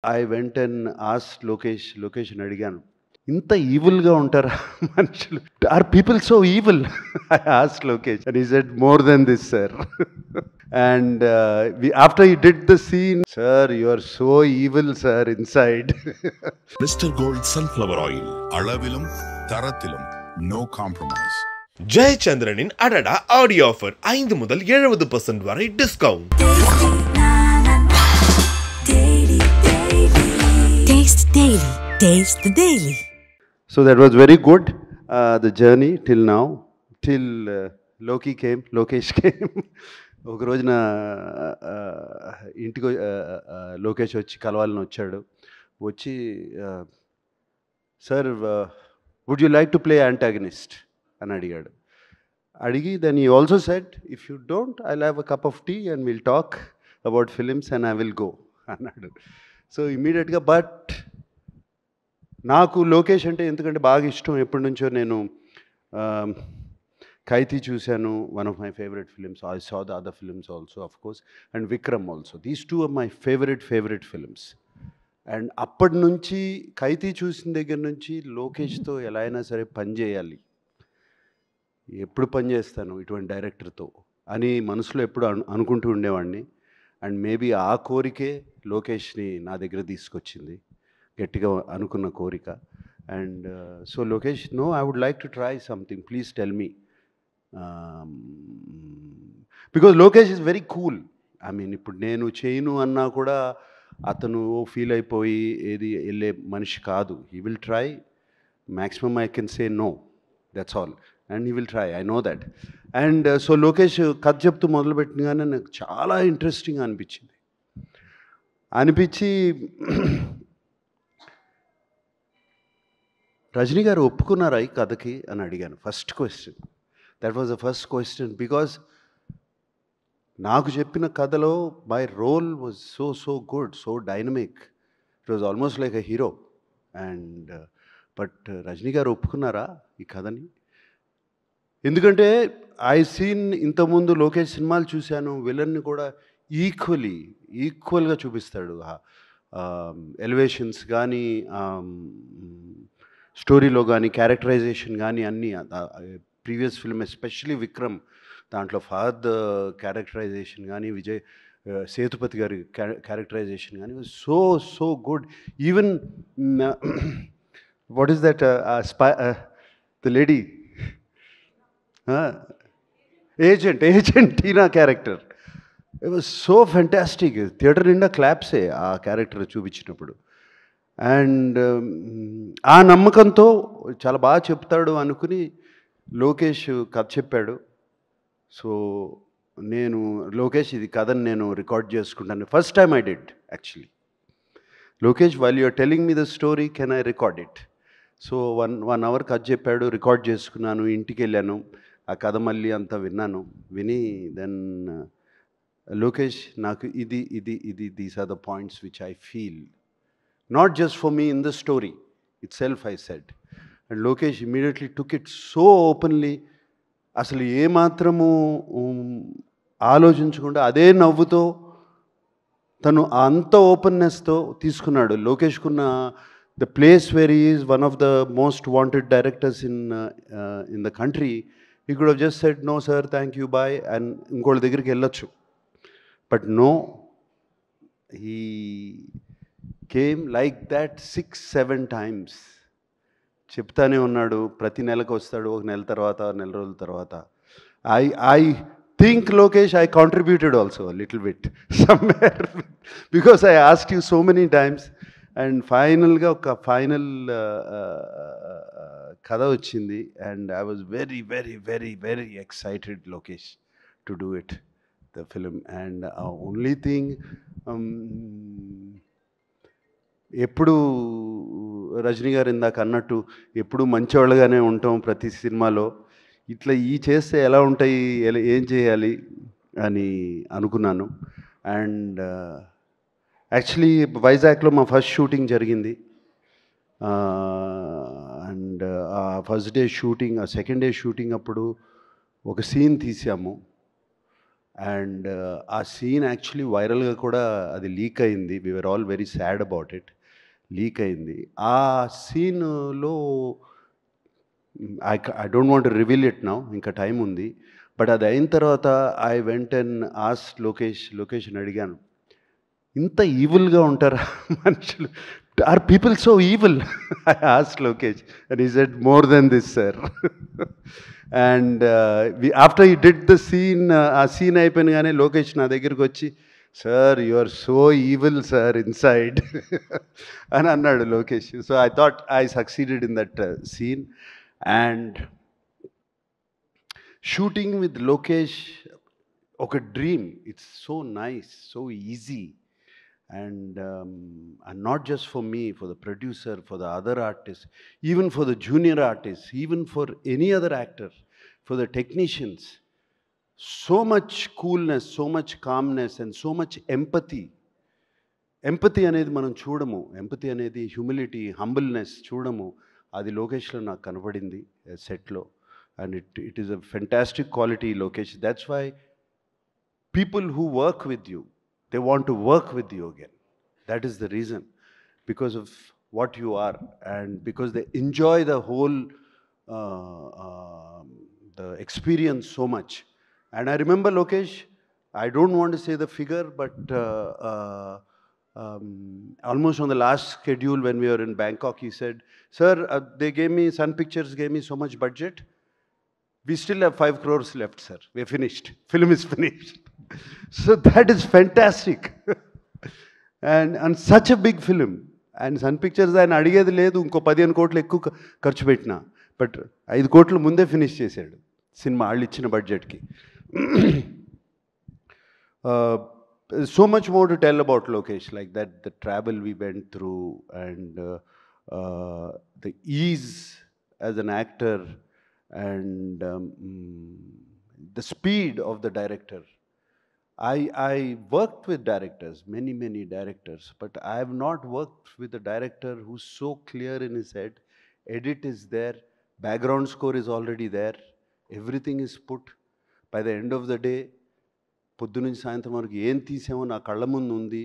I went and asked లోకేష్‌ని అడిగాను. ఇంత ఈవిల్‌గా ఉంటారా మనుషులు? Are people so evil? I asked Lokesh and he said more than this sir. And after he did the scene, sir you are so evil sir inside. Mister gold sunflower oil, அளவிலும் தரத்திலும் no compromise. ஜெயச்சந்திரனின் அடடா audio offer 5 முதல் 70% வரை discount. Taste Daily. Taste the Daily. So that was very good, the journey till now, till Lokesh came. ఒక రోజున ఇంటికి లోకేష్ వచ్చి కలవాలని వచ్చాడు. వచ్చి sir would you like to play antagonist అని అడిగాడు. అడిగి then he also said if you don't I'll have a cup of tea and will talk about films and I will go అన్నాడు. సో ఇమీడియట్గా బట్ నాకు లోకేష్ అంటే ఎందుకంటే బాగా ఇష్టం. ఎప్పటి నుంచో నేను ఖైదీ చూశాను, one of my favourite films. I saw the other films also of course, and Vikram also. These two are my favourite films. And అప్పటి నుంచి ఖైదీ చూసిన దగ్గర నుంచి లోకేష్తో ఎలా అయినా సరే పని చేయాలి, ఎప్పుడు పని చేస్తాను ఇటువంటి డైరెక్టర్తో అని మనసులో ఎప్పుడు అనుకుంటూ ఉండేవాడిని. అండ్ మేబీ ఆ కోరికే లోకేష్ని నా దగ్గర తీసుకొచ్చింది, గట్టిగా అనుకున్న కోరిక. And so Lokesh, no I would like to try something, please tell me. Because Lokesh is very cool. I mean ఇప్పుడు నేను చేయను అన్నా కూడా అతను ఫీల్ అయిపోయి ఏది వెళ్ళే మనిషి కాదు. He will try, maximum I can say no, that's all, and he will try, I know that. And so Lokesh కథ చెప్తూ మొదలుపెట్టినగానే నాకు చాలా ఇంట్రెస్టింగ్ అనిపించి రజనీ గారు ఒప్పుకున్నారా ఈ కథకి అని అడిగాను. First question, that was the first question. Because నాకు చెప్పిన కథలో my role was so good, so dynamic. It was almost like a hero. And but Rajini garu ఒప్పుకున్నారా ఈ కథని? ఎందుకంటే ఐ సీన్ ఇంతకుముందు లోకేష్ సినిమాలు చూశాను, విలన్ని కూడా ఈక్వల్గా చూపిస్తాడు. ఎలివేషన్స్ కానీ, స్టోరీలో కానీ, క్యారెక్టరైజేషన్ కానీ అన్నీ. ప్రీవియస్ ఫిల్మ్ ఎస్పెషలీ విక్రమ్, దాంట్లో ఫహద్ క్యారెక్టరైజేషన్ కానీ, విజయ్ సేతుపతి గారి క్యారెక్టరైజేషన్ కానీ so good. Even what is that the lady agent Tina character, it was so fantastic. Theatre నిండా క్లాప్సే ఆ క్యారెక్టర్ చూపించినప్పుడు. అండ్ ఆ నమ్మకంతో చాలా బాగా చెప్తాడు అనుకుని లోకేష్ కథ చెప్పాడు. సో నేను లోకేష్ ఇది కథని నేను రికార్డ్ చేసుకుంటాను. First time I did actually. Lokesh, while you're telling me the story, can I record it? So one hour కథ చెప్పాడు, రికార్డ్ చేసుకున్నాను, ఇంటికి వెళ్ళాను, ఆ కథ మళ్ళీ అంతా విని దెన్ లోకేష్, నాకు ఇది these are the points which I feel, not just for me in the story itself, I said. And Lokesh immediately took it so openly. అసలు ఏమాత్రము ఆలోచించకుండా అదే నవ్వుతో తను అంత ఓపెన్నెస్తో తీసుకున్నాడు. లోకేష్కున్న the place where he is one of the most wanted directors in the country. He could have just said no sir, thank you, bye, and ఇంకోళ్ళ దగ్గరికి వెళ్ళొచ్చు. But no, he came like that 6-7 times. చెప్తానే ఉన్నాడు, ప్రతి నెలకు వస్తాడు, ఒక నెల తర్వాత, నెల రోజుల తర్వాత. I think Lokesh, I contributed also little bit somewhere, because I asked you so many times. And ఫైనల్గా ఒక ఫైనల్ కథ వచ్చింది. And I was very excited, Lokesh, to do it, the film. And only thing, ఎప్పుడు రజనీ గారు ఇందాక అన్నట్టు ఎప్పుడు మంచివాళ్ళగానే ఉంటాం ప్రతి సినిమాలో. ఇట్లా చేస్తే ఎలా ఉంటాయి, ఏం చేయాలి అని అనుకున్నాను. అండ్ యాక్చువల్లీ వైజాగ్లో మా ఫస్ట్ షూటింగ్ జరిగింది. అండ్ ఆ ఫస్ట్ డే షూటింగ్, ఆ సెకండ్ డే షూటింగ్ అప్పుడు ఒక సీన్ తీసాము. అండ్ ఆ సీన్ యాక్చువల్లీ వైరల్గా కూడా అది లీక్ అయింది. We were all very sad about it. Leak అయింది. ఆ సీన్లో I don't want to reveal it now, ఇంకా టైం ఉంది. బట్ అది అయిన తర్వాత ఐ వెంట్ అండ్ లొకేషన్ అడిగాను, ఇంత ఈవిల్గా ఉంటారా మనుషులు? Are people so evil? I asked Lokesh and he said more than this sir. And after he did the scene, ఆ సీన్ అయిపోయినగానే లోకేష్ నా దగ్గరికి వచ్చి, sir you are so evil sir inside అని అన్నాడు Lokesh. So I thought I succeeded in that scene. And shooting with Lokesh ఒక dream. It's so nice, so easy. And not just for me, for the producer, for the other artists, even for the junior artists, even for any other actor, for the technicians. So much coolness, so much calmness and so much empathy. Empathy అనేది మనం చూడము, empathy అనేది humility, humbleness చూడము. అది లోకేష్లో నాకు కనపడింది సెట్లో. And it is a fantastic quality, Lokesh. That's why people who work with you, they want to work with you again. That is the reason. Because of what you are and because they enjoy the whole the experience so much. And I remember Lokesh, I don't want to say the figure, but almost on the last schedule when we were in Bangkok, he said, sir, they gave me, Sun Pictures gave me so much budget. We still have 5 crores left, sir. We're finished. Film is finished. So that is fantastic. And such a big film. And Sun Pictures ఆయన అడిగేది లేదు, ఇంకో 15 కోట్లు ఎక్కువ ఖర్చు పెట్టినా, but 5 కోట్లు ముందే ఫినిష్ చేశాడు సినిమా వాళ్ళు ఇచ్చిన బడ్జెట్కి. So much more to tell about Lokesh, like that, the travel we went through and the ease as an actor and the speed of the director. I worked with directors, many directors, but I have not worked with a director who's so clear in his head. Edit is there, background score is already there, everything is put. By the end of the day, పొద్దు నుంచి సాయంత్రం వరకు ఏం తీసామో నా కళ్ళ ముందు ఉంది.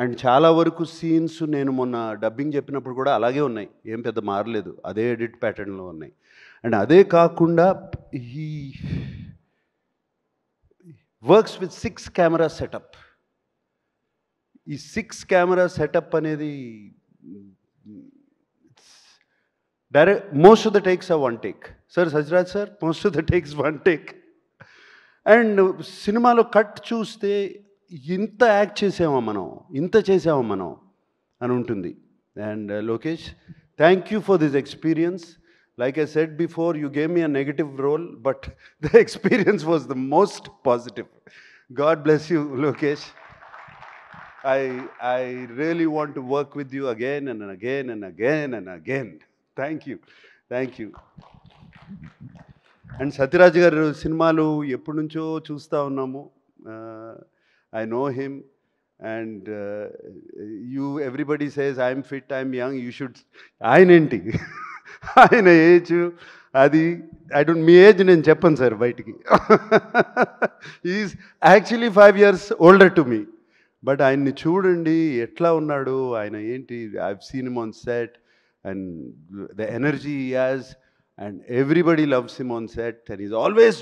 And చాలా వరకు సీన్స్ నేను మొన్న డబ్బింగ్ చెప్పినప్పుడు కూడా అలాగే ఉన్నాయి, ఏం పెద్ద మారలేదు, అదే ఎడిట్ ప్యాటర్న్లో ఉన్నాయి. అండ్ అదే కాకుండా ఈ వర్క్స్ విత్ 6 కెమెరా సెటప్. ఈ 6 కెమెరా సెటప్ అనేది direct most of the takes are 1 take. Sir Sajraj sir, most of the takes 1 take. And సినిమాలో కట్ చూస్తే ఇంత యాక్ట్ చేసామా మనం, ఇంత చేసామా మనం అని ఉంటుంది. And Lokesh, thank you for this experience. Like I said before, you gave me a negative role, but the experience was the most positive. God bless you, Lokesh. I really want to work with you again and again and again and again. Thank you. Thank you. And Satyaraj garu సినిమాలు ఎప్పటి నుంచో చూస్తూ ఉన్నాము. I know him. And everybody says, I'm fit, I'm young, you should. ఆయనేంటి ఆయన age అది, మీ age నేను చెప్పను sir బయటికి. Is actually 5 years older to me. But ఆయన్ని చూడండి ఎట్లా ఉన్నాడు, ఆయన ఏంటి, I've seen him on set and the energy he has and everybody loves him on set and is always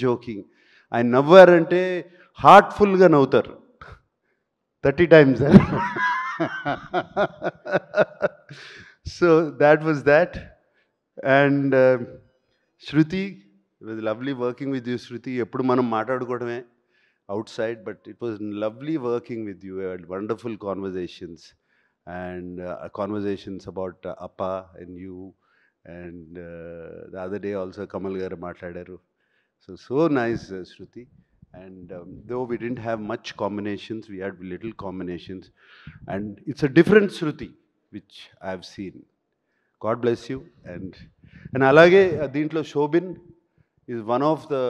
joking. ఆయన నవ్వారంటే హార్ట్ఫుల్గా నవ్వుతారు 30 times. So that was that. And Shruti, it was lovely working with you, Shruti. Eppudu manam maatadukodame outside, but it was lovely working with you. We had wonderful conversations and conversations about Appa and you. And the other day also Kamal garu maatadaru. So nice, Shruti. And though we didn't have much combinations, we had little combinations. And it's a different Shruti which I have seen. God bless you. And alage deentlo Shobin is one of the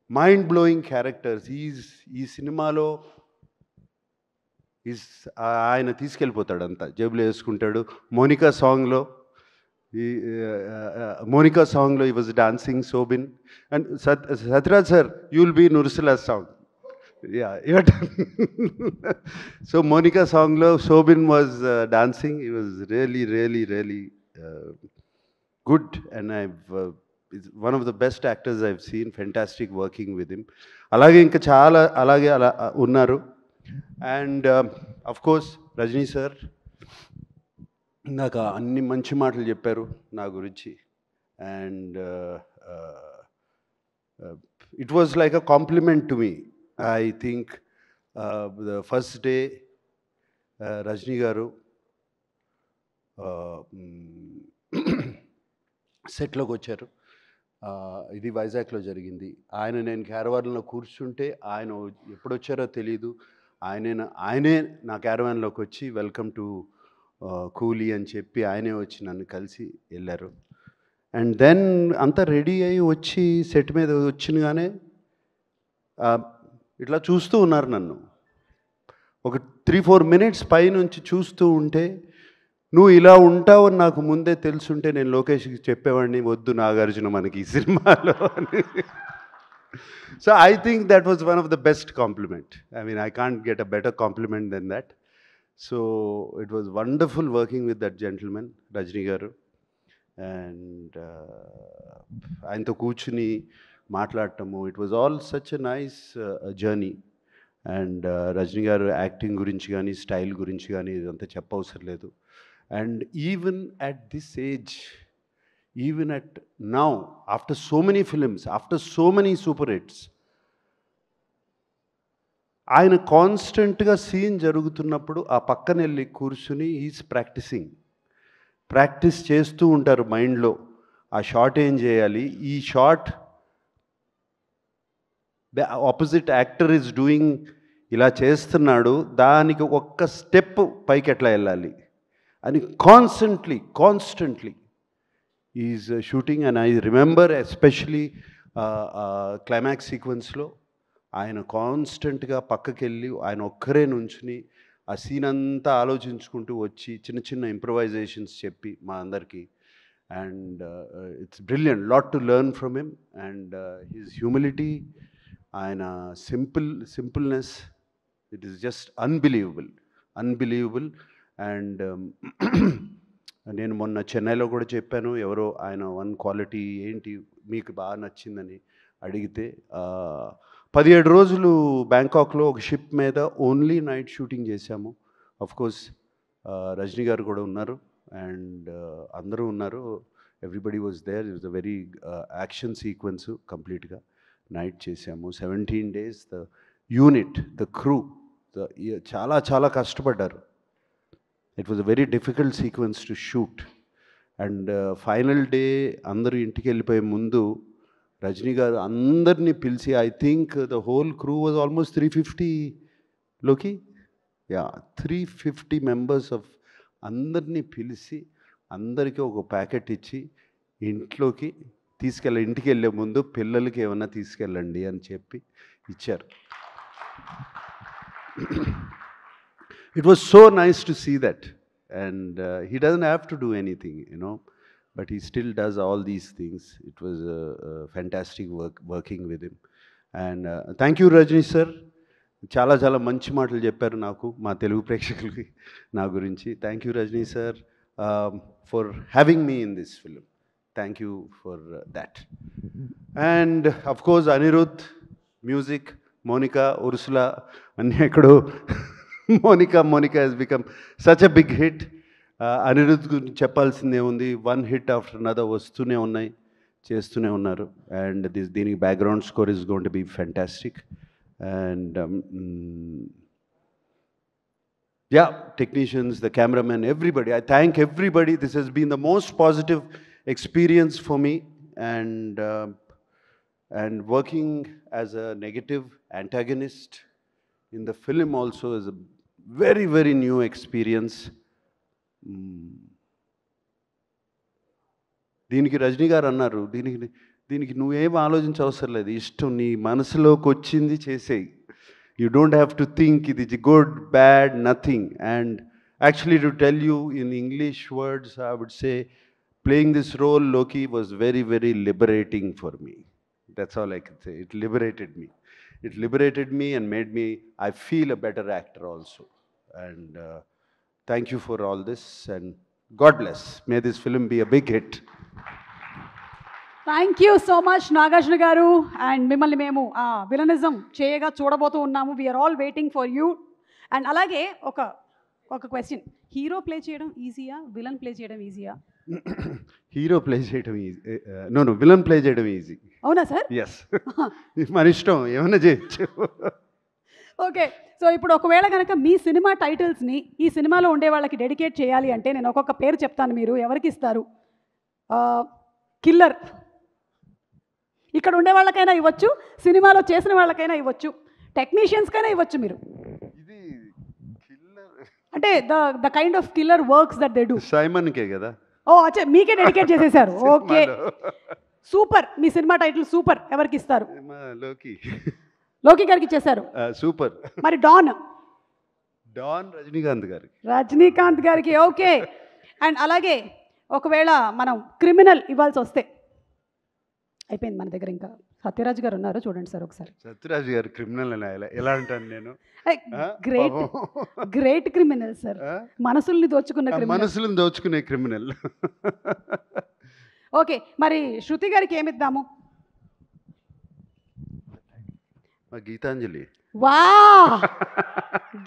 mind-blowing characters. Ee సినిమాలో ఆయన తీసుకెళ్ళిపోతాడు అంతా, జేబులో వేసుకుంటాడు. మోనికా సాంగ్లో Monica song he was dancing Sobin, and Satraj sir, you will be in Ursula's song. Yeah, your turn. So Monica song lo Sobin was dancing. He was really good, and is one of the best actors I've seen. Fantastic working with him. Alage inka chaala alage unnaru, and of course Rajni sir. నాకు అన్ని మంచి మాటలు చెప్పారు నా గురించి, and it was like a compliment to me. I think the first day Rajini garu సెట్లోకి వచ్చారు. ఇది వైజాగ్లో జరిగింది. నేను క్యారవాన్లో కూర్చుంటే ఆయన ఎప్పుడొచ్చారో తెలీదు. ఆయనే నా క్యారవాన్లోకి వచ్చి వెల్కమ్ టు కూలీ అని చెప్పి ఆయనే వచ్చి నన్ను కలిసి వెళ్ళారు. అండ్ దెన్ అంతా రెడీ అయ్యి వచ్చి సెట్ మీద వచ్చినగానే ఇట్లా చూస్తూ ఉన్నారు నన్ను. ఒక 3-4 మినిట్స్ పైనుంచి చూస్తూ ఉంటే, నువ్వు ఇలా ఉంటావు అని నాకు ముందే తెలుసుంటే నేను లోకేష్కి చెప్పేవాడిని, వద్దు నాగార్జున మనకి ఈ సినిమాలో అని. So I think that was one of the best compliment. I mean, I can't get a better compliment than that. So it was wonderful working with that gentleman, Rajni garu, and ఆయనతో కూర్చుని మాట్లాడటము, it was all such a nice journey. And Rajni garu acting గురించి కానీ style గురించి కానీ ఇదంతా చెప్పవసరం లేదు. And even at this age, even at now, after so many films, after so many super hits, ఆయన కాన్స్టెంట్గా సీన్ జరుగుతున్నప్పుడు ఆ పక్కన వెళ్ళి కూర్చుని ఈజ్ ప్రాక్టీస్ చేస్తూ ఉంటారు మైండ్లో. ఆ షాట్ ఏం చేయాలి, ఈ shot opposite actor is doing, ఇలా చేస్తున్నాడు, దానికి ఒక్క స్టెప్ పైకి ఎట్లా వెళ్ళాలి అని constantly is shooting. And I remember especially climax సీక్వెన్స్లో ఆయన కాన్స్టెంట్గా పక్కకి వెళ్ళి ఆయన ఒక్కరే నుంచుని ఆ సీన్ అంతా ఆలోచించుకుంటూ వచ్చి చిన్న ఇంప్రవైజేషన్స్ చెప్పి మా అందరికీ. And it's brilliant, lot to learn from him. And his humility, ఆయన simpleness, it is just unbelievable. And నేను మొన్న చెన్నైలో కూడా చెప్పాను, ఎవరో ఆయన వన్ క్వాలిటీ ఏంటి మీకు బాగా నచ్చిందని అడిగితే, 17 రోజులు బ్యాంకాక్లో ఒక షిప్ మీద ఓన్లీ నైట్ షూటింగ్ చేశాము. అఫ్కోర్స్ రజనీ గారు కూడా ఉన్నారు, అండ్ అందరూ ఉన్నారు. Everybody was there. It was a very action sequence. కంప్లీట్గా నైట్ చేశాము. 17 days. The unit, the crew చాలా కష్టపడ్డారు. It was a very difficult sequence to shoot. And final day అందరూ ఇంటికి వెళ్ళిపోయే ముందు రజనీ గారు అందరినీ పిలిచి, I think the whole crew was almost 350 350 members of అందరినీ పిలిచి అందరికీ ఒక ప్యాకెట్ ఇచ్చి ఇంట్లోకి ఇంటికి వెళ్ళే ముందు పిల్లలకి ఏమన్నా తీసుకెళ్ళండి అని చెప్పి ఇచ్చారు. It was so nice to see that. And he doesn't have to do anything, but he still does all these things. It was fantastic working with him. And thank you Rajni sir, చాలా మంచి మాటలు చెప్పారు నాకు, మా తెలుగు ప్రేక్షకులకి నా గురించి. Thank you Rajni sir for having me in this film. Thank you for that. And of course Anirudh, music, Monica, Ursula, అన్నీ ఎక్కడో Monica has become such a big hit. Anirudh గురించి చెప్పాల్సిందే ఉంది. వన్ హిట్ ఆఫ్టర్ అనదర్ వస్తూనే ఉన్నాయి, చేస్తూనే ఉన్నారు. And దీనికి background score is going to be fantastic. And technicians, the cameraman, everybody. I thank everybody. This has been the most positive experience for me. And working as a negative antagonist in the film also is a very new experience. దీనికి రజనీ గారు అన్నారు, దీనికి నువ్వేం ఆలోచించవసరం లేదు, ఇష్టం నీ మనసులోకి వచ్చింది చేసేయి. You don't have to think it is good, bad, nothing. And actually, to tell you in English words, I would say playing this role, Loki, was very, very liberating for me. That's all I can say. It liberated me. It liberated me and made me, I feel a better actor also. And thank you for all this, and God bless. May this film be a big hit. Thank you so much Nagarjuna garu. And మిమ్మల్ని మేము villainism చేయగా చూడబోతూ ఉన్నాము. We're all waiting for you. And అలాగే ఒక question, hero play చేయడం ఈజీయా, villain play చేయడం ఈజీయా? Hero play చేయడం ఈజీ, నో విలన్ ప్లే చేయడం ఈజీ. అవునా సార్? ఎస్, మన ఇష్టం, ఏమైనా చేయొచ్చు. ఓకే, సో ఇప్పుడు ఒకవేళ కనుక మీ సినిమా టైటిల్స్ని ఈ సినిమాలో ఉండే వాళ్ళకి డెడికేట్ చేయాలి అంటే నేను ఒక్కొక్క పేరు చెప్తాను, మీరు ఎవరికి ఇస్తారు? కిల్లర్, ఇక్కడ ఉండే వాళ్ళకైనా ఇవ్వచ్చు, సినిమాలో చేసిన వాళ్ళకైనా ఇవ్వచ్చు, టెక్నీషియన్స్కైనా ఇవ్వచ్చు. మీరు అంటే the kind of killer works that they do. సైమన్కే కదా? ఓ అచ్చా, మీకే డెడికేట్ చేసేసారు. Okay, super. మీ సినిమా టైటిల్ సూపర్. ఎవరికి ఇస్తారు? లోకి గారికి ఇచ్చేశారు. సూపర్. మరి డాన్ రజనీకాంత్ గారికి. ఓకే. అండ్ అలాగే ఒకవేళ మనం క్రిమినల్ ఇవ్వాల్సి వస్తే, అయిపోయింది మన దగ్గర, ఇంకా సత్యరాజ్ గారు ఉన్నారు, చూడండి సార్ ఒకసారి. సత్యరాజ్ గారు క్రిమినల్ ఎలా అంటాను నేను? గ్రేట్ క్రిమినల్ సార్, మనసుల్ని దోచుకునే క్రిమినల్. ఓకే, మరి శృతి గారికి ఏమిద్దాము? గీతాంజలి. వా,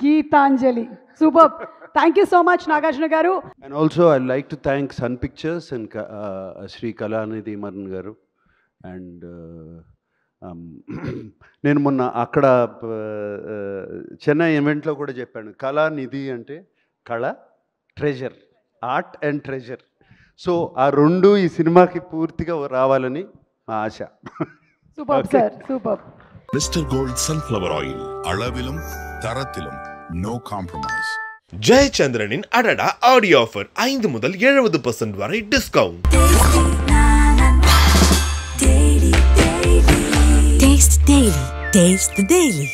Geethanjali, super. Thank you so much Nagarjuna garu. And also I like to thank Sun Pictures and Shri Kalanidhi Maran garu. And నేను మొన్న అక్కడ చెన్నై ఈవెంట్లో కూడా చెప్పాను, కళానిధి అంటే కళ, treasure, art and treasure. So ఆ రెండు ఈ సినిమాకి పూర్తిగా రావాలని మా ఆశ. Super sir, super. Mister gold sunflower oil, அளவிலும் தரத்திலும் நோ காம்ப்ரமைஸ். ஜெயச்சந்திரனின் அடடா ஆடியோ ஆஃபர் 5 முதல் 70% வரை discount. Taste Daily. Taste the Daily.